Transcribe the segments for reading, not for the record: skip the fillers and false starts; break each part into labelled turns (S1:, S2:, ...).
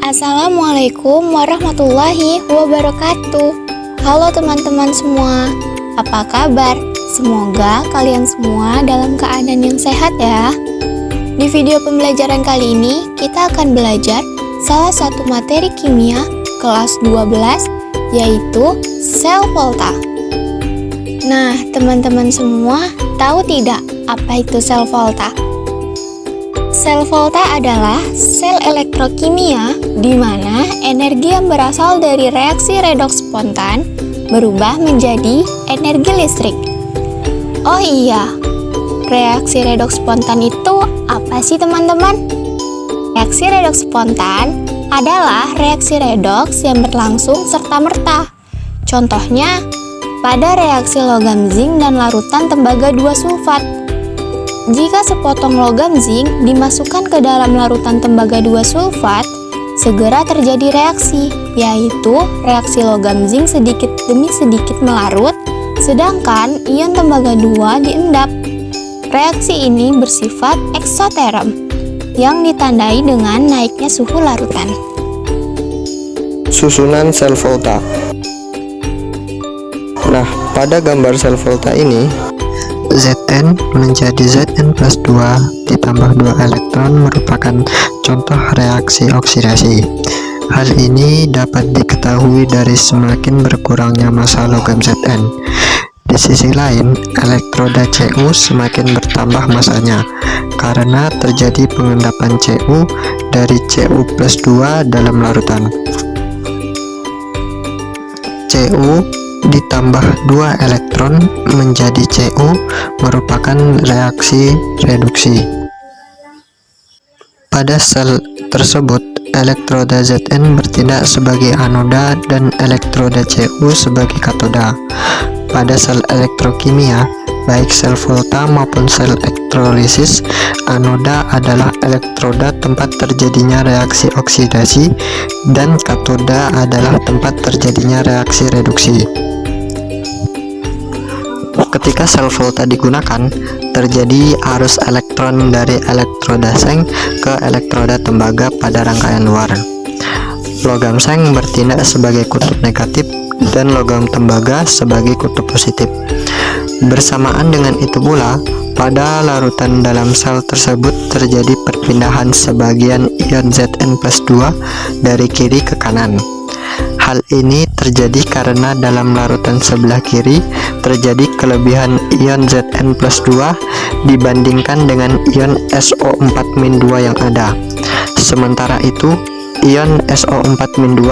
S1: Assalamualaikum warahmatullahi wabarakatuh. Halo teman-teman semua, apa kabar? Semoga kalian semua dalam keadaan yang sehat ya. Di video pembelajaran kali ini, kita akan belajar salah satu materi kimia kelas 12, yaitu sel volta. Nah, teman-teman semua tahu tidak apa itu sel volta? Sel volta adalah sel elektrokimia di mana energi yang berasal dari reaksi redoks spontan berubah menjadi energi listrik. Oh iya, reaksi redoks spontan itu apa sih teman-teman? Reaksi redoks spontan adalah reaksi redoks yang berlangsung serta-merta. Contohnya, pada reaksi logam zinc dan larutan tembaga 2 sulfat. Jika sepotong logam zinc dimasukkan ke dalam larutan tembaga 2 sulfat, segera terjadi reaksi, yaitu reaksi logam zinc sedikit demi sedikit melarut, sedangkan ion tembaga 2 diendap. Reaksi ini bersifat eksoterm, yang ditandai dengan naiknya suhu larutan.
S2: Susunan sel volta. Nah, pada gambar sel volta ini, Zn menjadi Zn plus 2 ditambah 2 elektron merupakan contoh reaksi oksidasi. Hal ini dapat diketahui dari semakin berkurangnya massa logam Zn. Di sisi lain, elektroda Cu semakin bertambah massanya karena terjadi pengendapan Cu dari Cu plus 2 dalam larutan. Cu ditambah 2 elektron menjadi Cu merupakan reaksi reduksi. Pada sel tersebut, elektroda Zn bertindak sebagai anoda dan elektroda Cu sebagai katoda. Pada sel elektrokimia, baik sel volta maupun sel elektrolisis, anoda adalah elektroda tempat terjadinya reaksi oksidasi dan katoda adalah tempat terjadinya reaksi reduksi. Ketika sel volta digunakan, terjadi arus elektron dari elektroda seng ke elektroda tembaga pada rangkaian luar. Logam seng bertindak sebagai kutub negatif dan logam tembaga sebagai kutub positif. Bersamaan dengan itu pula, pada larutan dalam sel tersebut terjadi perpindahan sebagian ion Zn plus 2 dari kiri ke kanan. Hal ini terjadi karena dalam larutan sebelah kiri terjadi kelebihan ion Zn plus 2 dibandingkan dengan ion SO4-2 yang ada. Sementara itu, ion SO4-2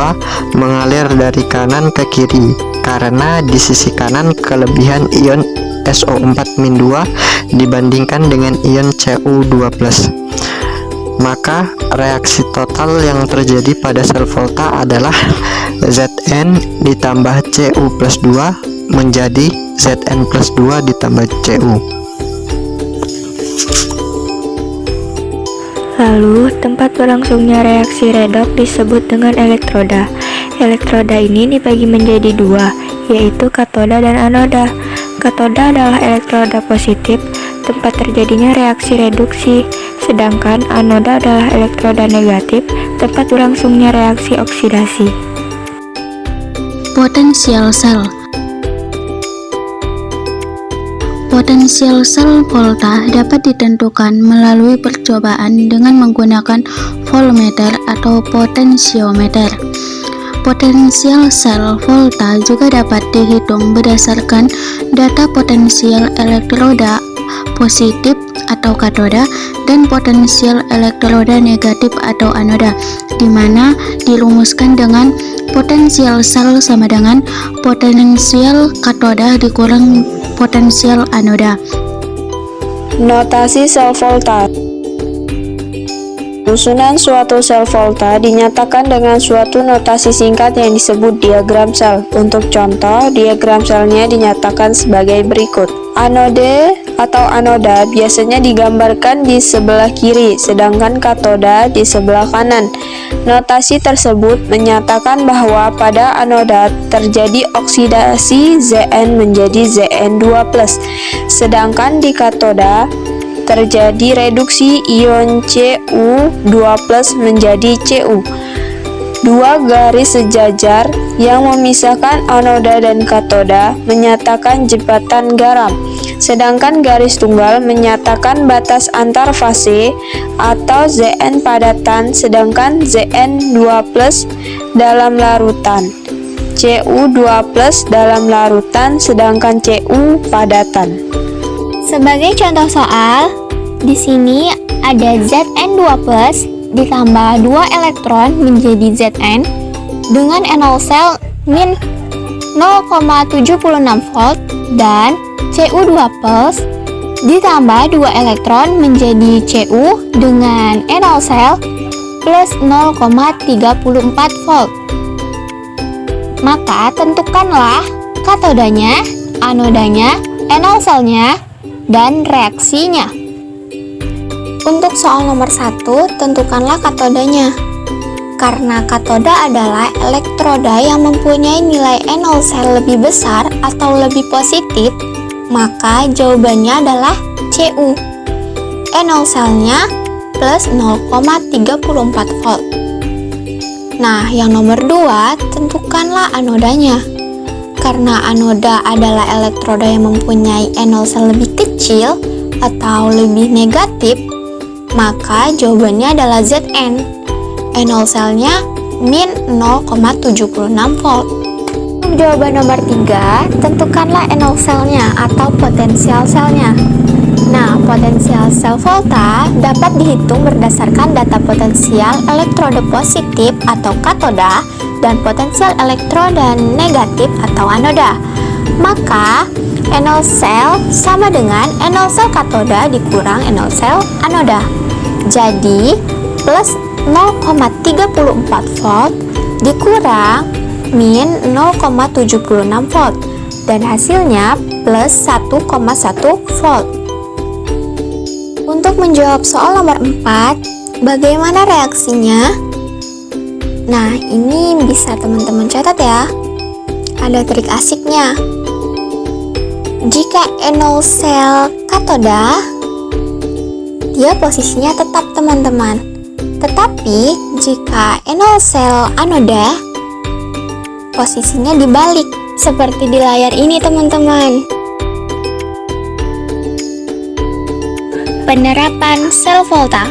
S2: mengalir dari kanan ke kiri karena di sisi kanan kelebihan ion SO4-2 dibandingkan dengan ion Cu2+. Maka reaksi total yang terjadi pada sel volta adalah Zn ditambah Cu plus 2 menjadi Zn plus 2 ditambah Cu.
S3: Lalu, tempat berlangsungnya reaksi redoks disebut dengan elektroda. Elektroda ini dibagi menjadi 2, yaitu katoda dan anoda. Katoda adalah elektroda positif, tempat terjadinya reaksi reduksi, sedangkan anoda adalah elektroda negatif, tempat berlangsungnya reaksi oksidasi.
S4: Potensial sel. Potensial sel volta dapat ditentukan melalui percobaan dengan menggunakan voltmeter atau potensiometer. Potensial sel volta juga dapat dihitung berdasarkan data potensial elektroda positif atau katoda dan potensial elektroda negatif atau anoda, di mana dirumuskan dengan potensial sel sama dengan potensial katoda dikurang potensial anoda.
S5: Notasi sel volta. Susunan suatu sel volta dinyatakan dengan suatu notasi singkat yang disebut diagram sel. Untuk contoh, diagram selnya dinyatakan sebagai berikut. Anode atau anoda biasanya digambarkan di sebelah kiri, sedangkan katoda di sebelah kanan. Notasi tersebut menyatakan bahwa pada anoda terjadi oksidasi Zn menjadi Zn2+, sedangkan di katoda terjadi reduksi ion Cu2+ menjadi Cu. Dua garis sejajar yang memisahkan anoda dan katoda menyatakan jembatan garam, sedangkan garis tunggal menyatakan batas antar fase atau Zn padatan, sedangkan Zn2+ dalam larutan, Cu2+ dalam larutan, sedangkan Cu padatan.
S1: Sebagai contoh soal, di sini ada Zn2+ ditambah 2 elektron menjadi Zn dengan NO sel min 0,76 volt dan Cu2+ ditambah 2 elektron menjadi Cu dengan NO sel plus 0,34 volt. Maka tentukanlah katodanya, anodanya, NO selnya, dan reaksinya. Untuk soal nomor 1, tentukanlah katodanya. Karena katoda adalah elektroda yang mempunyai nilai NO sel lebih besar atau lebih positif, maka jawabannya adalah Cu. NO selnya plus 0,34 volt. Nah, yang nomor 2, tentukanlah anodanya. Karena anoda adalah elektroda yang mempunyai NO sel lebih kecil atau lebih negatif, maka jawabannya adalah Zn. NO selnya min 0,76 volt. Untuk jawaban nomor 3, tentukanlah NO selnya atau potensial selnya. Nah, potensial sel volta dapat dihitung berdasarkan data potensial elektroda positif atau katoda dan potensial elektroda negatif atau anoda. Maka NO sel sama dengan NO sel katoda dikurang NO sel anoda. Jadi plus 0,34 volt dikurang min 0,76 volt dan hasilnya plus 1,1 volt. Untuk menjawab soal nomor 4, bagaimana reaksinya? Nah, ini bisa teman-teman catat ya. Ada trik asiknya. Jika NO sel katoda, dia posisinya tetap teman-teman. Tetapi jika NO sel anoda, posisinya dibalik seperti di layar ini teman-teman. Penerapan sel volta.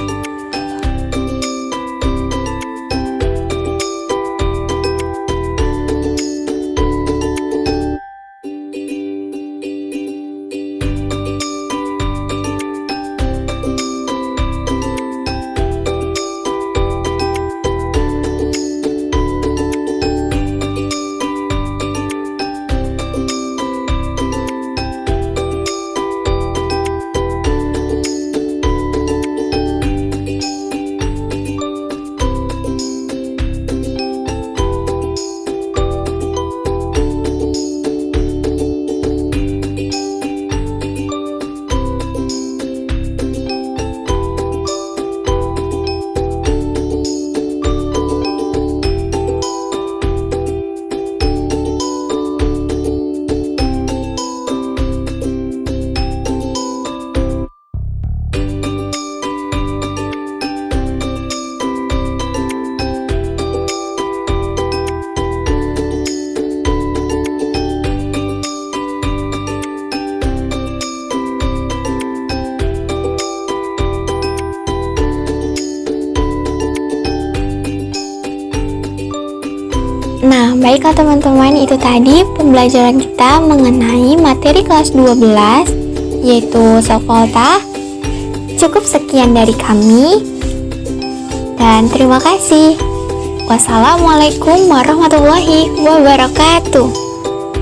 S1: Nah, baiklah teman-teman, itu tadi pembelajaran kita mengenai materi kelas 12, yaitu sel volta. Cukup sekian dari kami, dan terima kasih. Wassalamualaikum warahmatullahi wabarakatuh.